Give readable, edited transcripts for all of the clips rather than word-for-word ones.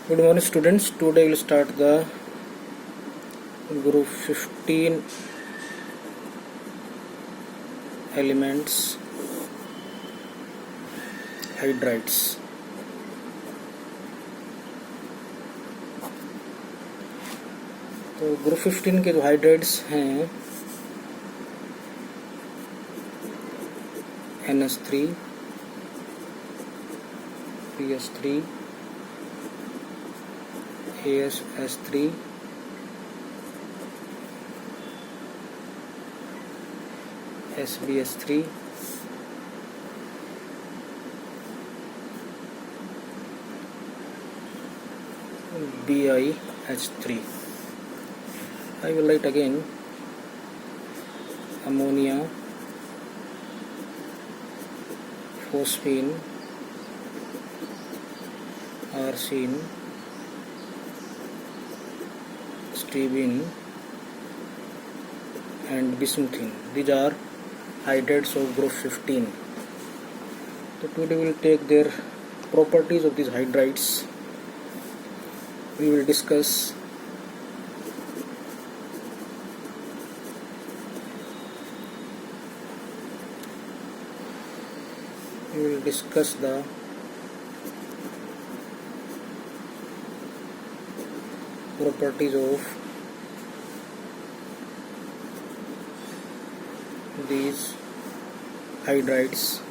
Good morning students. Today we'll start the group 15 elements hydrides. तो group 15 के जो hydrides हैं NH3, PS3, ASS3, SBS3, BiH3. I will write again ammonia, phosphine, arsine, stibine and bismuthine. These are hydrides of group 15. So today we will take their properties of these hydrides. We will discuss the properties of these hydrides.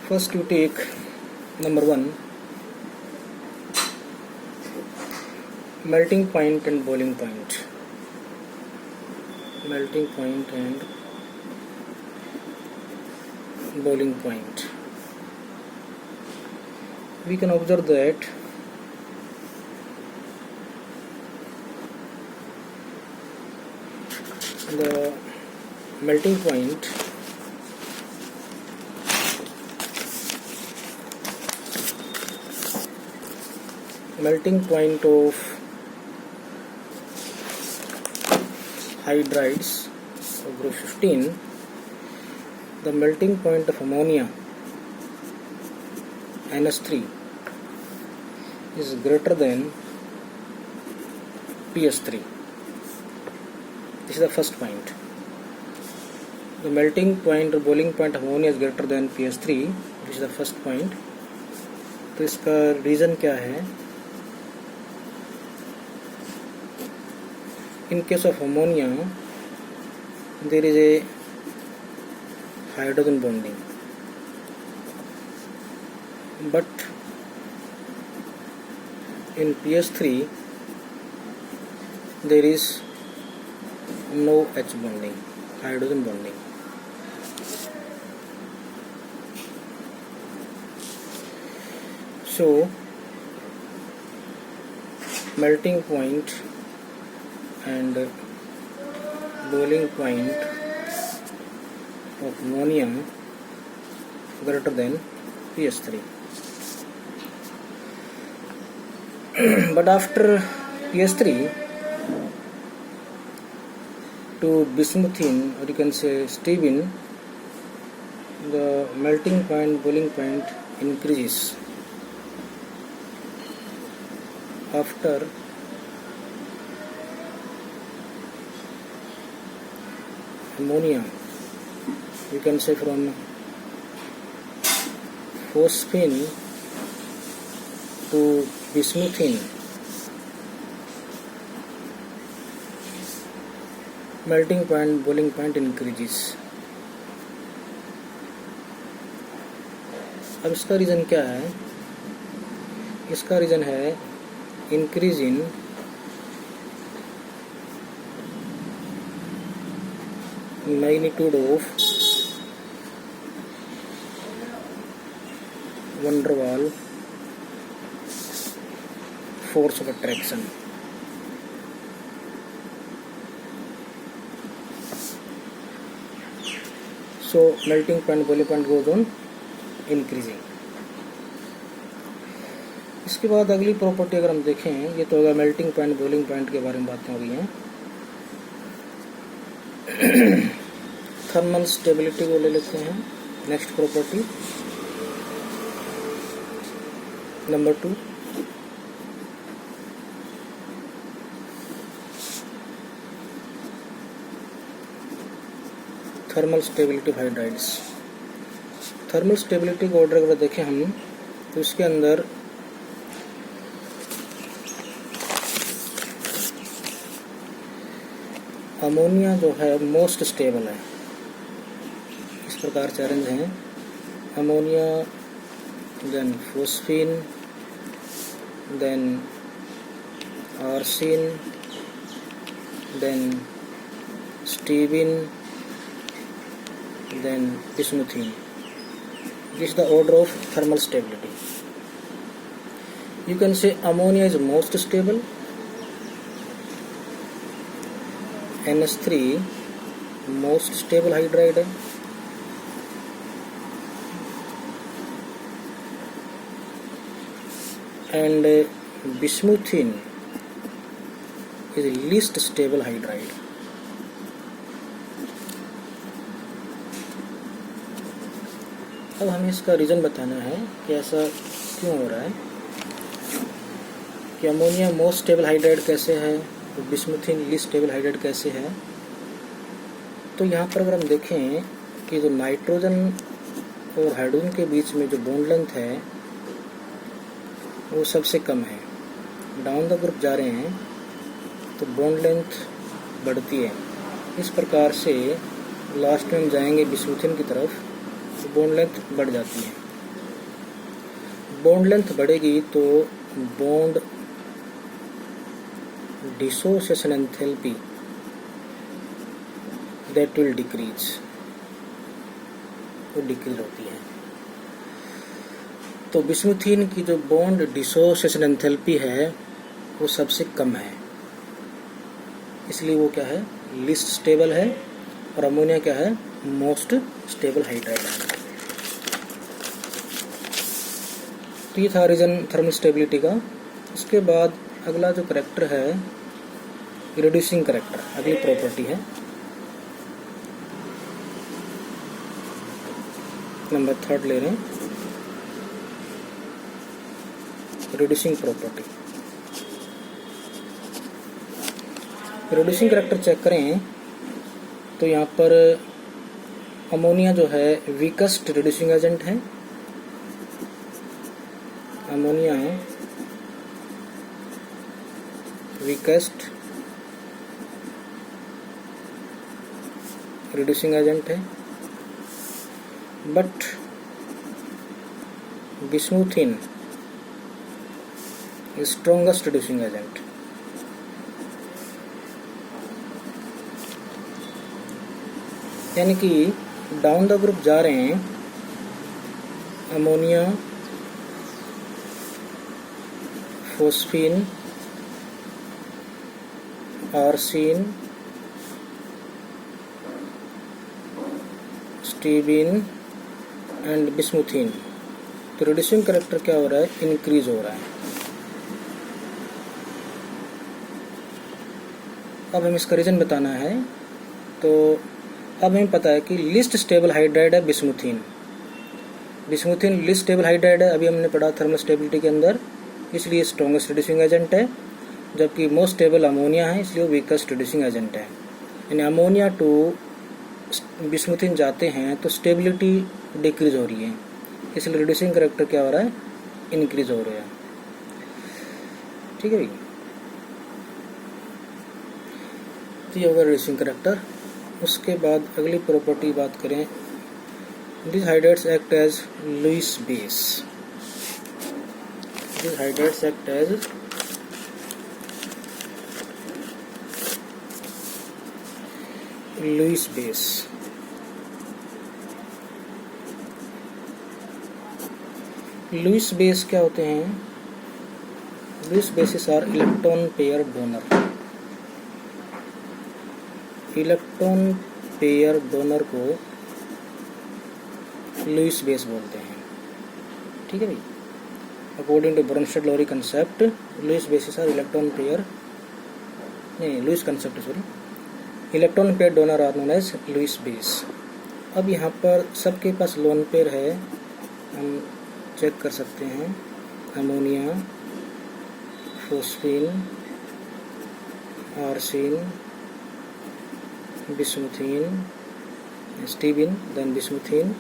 First you take number 1, melting point and boiling point. Melting point and boiling point. We can observe that the melting point of hydrides of group 15, the melting point of ammonia NH3 is greater than PS3. This is the first point. The melting point or boiling point of ammonia is greater than PS3. This is the first point. तो इसका reason क्या है? In case of ammonia, there is a hydrogen bonding, but in PS3 there is no H bonding, hydrogen bonding. So melting point and boiling point of ammonia greater than PS3. But after PS3 to bismuthine, or you can say stibine, the melting point, boiling point increases. After ammonia, you can say from phosphine to bismuthine, melting point, boiling point increases. अब इसका reason क्या है? इसका reason है increase in magnitude of van der Waals force of attraction. So melting point, boiling point goes on increasing. इसके बाद अगली property अगर हम देखें, ये तो होगा मेल्टिंग पॉइंट, बॉइलिंग पॉइंट के बारे में बातें हो गई हैं। थर्मल स्टेबिलिटी को ले लेते हैं, next property number 2, thermal stability of hydrides. Thermal stability का ऑर्डर अगर देखें हम तो इसके अंदर अमोनिया जो है मोस्ट स्टेबल है। इस प्रकार से अरेंज हैं ammonia, then phosphine, then arsine, then stibine, then bismuthine. This is the order of thermal stability. You can say ammonia is most stable, NH3 most stable hydride है, and bismuthine is least stable hydride. अब हमें इसका reason बताना है कि ऐसा क्यों हो रहा है, कि अमोनिया मोस्ट स्टेबल हाइड्राइड कैसे है तो बिस्मुथिन लीस्ट स्टेबल हाइड्राइड कैसे है। तो यहाँ पर अगर हम देखें कि जो नाइट्रोजन और हाइड्रोजन के बीच में जो बॉन्ड लेंथ है वो सबसे कम है। डाउन द ग्रुप जा रहे हैं तो बॉन्ड लेंथ बढ़ती है। इस प्रकार से लास्ट में हम जाएंगे बिस्मुथिन की तरफ तो बॉन्ड लेंथ बढ़ जाती है। बॉन्ड लेंथ बढ़ेगी तो bond dissociation enthalpy that will decrease, वो डिक्रीज होती है। तो बिस्मुथीन की जो बॉन्ड डिसोसिएशन एंथैल्पी है वो सबसे कम है, इसलिए वो क्या है लीस्ट स्टेबल है, और अमोनिया क्या है मोस्ट स्टेबल हाइड्राइड है। तो ये था रीजन थर्मल स्टेबिलिटी का। उसके बाद अगला जो करैक्टर है रिड्यूसिंग करैक्टर, अगली प्रॉपर्टी है नंबर 3 ले रहे हैं, reducing property. Reducing character check करें तो यहाँ पर अमोनिया जो है वीकेस्ट रिड्यूसिंग एजेंट है। अमोनिया वीकेस्ट रिड्यूसिंग एजेंट है, but bismuthine strongest reducing agent. यानी कि डाउन द ग्रुप जा रहे हैं ammonia, phosphine, arsine, stibine and bismuthine. तो रिड्यूसिंग करैक्टर क्या हो रहा है इंक्रीज हो रहा है। अब हमें इसका रीजन बताना है। तो अब हमें पता है कि लिस्ट स्टेबल हाइड्राइड है बिस्मुथीन। बिस्मुथीन लिस्ट स्टेबल हाइड्राइड है, अभी हमने पढ़ा थर्मल स्टेबिलिटी के अंदर, इसलिए स्ट्रॉन्गेस्ट रिड्यूसिंग एजेंट है। जबकि मोस्ट स्टेबल अमोनिया है, इसलिए वो वीकेस्ट रिड्यूसिंग एजेंट है। यानी अमोनिया टू बिस्मुथीन जाते हैं तो स्टेबिलिटी डिक्रीज हो रही है, इसलिए रिड्यूसिंग करैक्टर क्या हो रहा है इंक्रीज हो रहा है। ठीक है भाई, तो ये होगा रिड्यूसिंग करैक्टर। उसके बाद अगली प्रॉपर्टी बात करें, this hydrides act as Lewis base. This hydrides act as Lewis base. Lewis base क्या होते हैं? Lewis bases are electron pair donor. Electron pair donor को लुईस बेस बोलते हैं। ठीक है भाई, according to Bronsted Lowry concept Lewis bases are electron pair, नहीं Lewis concept sorry, electron pair donor are known as Lewis base. अब यहाँ पर सबके पास लोन पेयर है, हम चेक कर सकते हैं। Ammonia, phosphine, arsine, bismuthine, stibine, then bismuthine,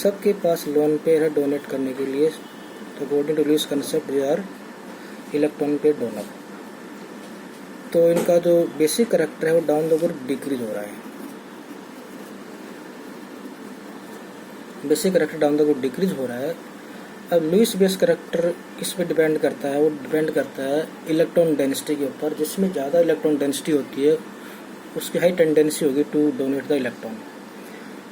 सबके पास लोन पेयर है डोनेट करने के लिए। तो according to Lewis concept they are electron pair donor. तो इनका जो बेसिक करैक्टर है वो डाउन द ग्रुप डिक्रीज हो रहा है। Basic character down the group decrease हो रहा है। अब लुईस बेस करैक्टर किस पे डिपेंड करता है? वो डिपेंड करता है इलेक्ट्रॉन डेंसिटी के ऊपर। जिसमें ज़्यादा इलेक्ट्रॉन डेंसिटी होती है उसकी हाई टेंडेंसी होगी टू डोनेट द इलेक्ट्रॉन।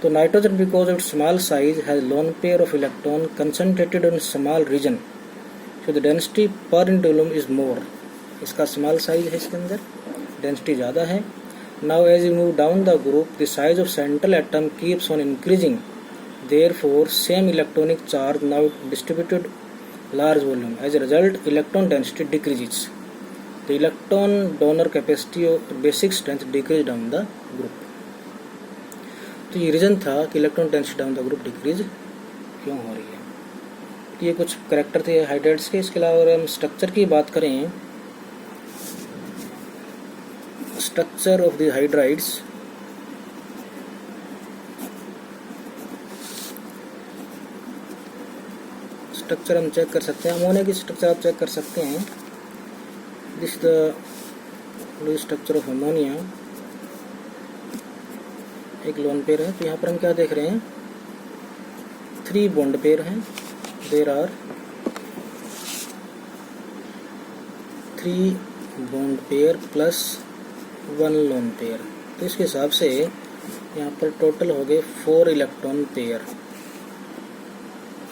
तो nitrogen because of small size has lone pair of electron concentrated in small region, so the density per individual is more. इसका स्मॉल साइज है, इसके अंदर density ज़्यादा है। Now as you move down the group the size of central atom keeps on increasing, therefore same electronic charge now distributed large volume. As a result, electron density decreases. The electron donor capacity or basic strength decrease down the group. तो ये reason था कि electron density down the group decrease क्यों हो रही है। तो ये कुछ करैक्टर थे हाइड्राइड्स के। इसके अलावा अगर हम स्ट्रक्चर की बात करें, structure of the hydrides, structure हम चेक कर सकते हैं। अमोनिया की स्ट्रक्चर आप चेक कर सकते हैं। This the structure of ammonia. एक लोन पेयर है। तो यहाँ पर हम क्या देख रहे हैं? 3 बॉन्ड पेयर हैं। There are 3 bond pair plus 1 lone pair. तो इसके हिसाब से यहाँ पर टोटल हो गए 4 इलेक्ट्रॉन पेयर।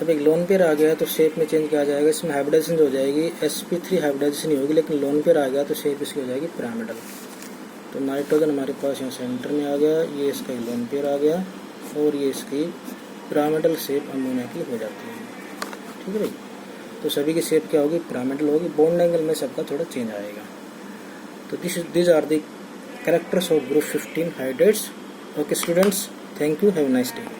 अब एक लोन पेयर आ गया तो शेप में चेंज किया जाएगा। इसमें हाइब्रिडाइजेशन हो जाएगी, sp3 हाइब्रिडाइजेशन नहीं होगी, लेकिन लोन पेयर आ गया तो शेप इसकी हो जाएगी पिरामिडल। तो नाइट्रोजन हमारे पास यहाँ सेंटर में आ गया, ये इसका लोन पेयर आ गया और ये इसकी पिरामिडल शेप अमोनिया की हो जाती है। ठीक है भाई। तो सभी की शेप क्या होगी? पिरामिडल होगी। बॉन्ड एंगल में सबका थोड़ा चेंज आएगा। तो this are the characters of group 15 hydrides. Okay students, thank you, have a nice day.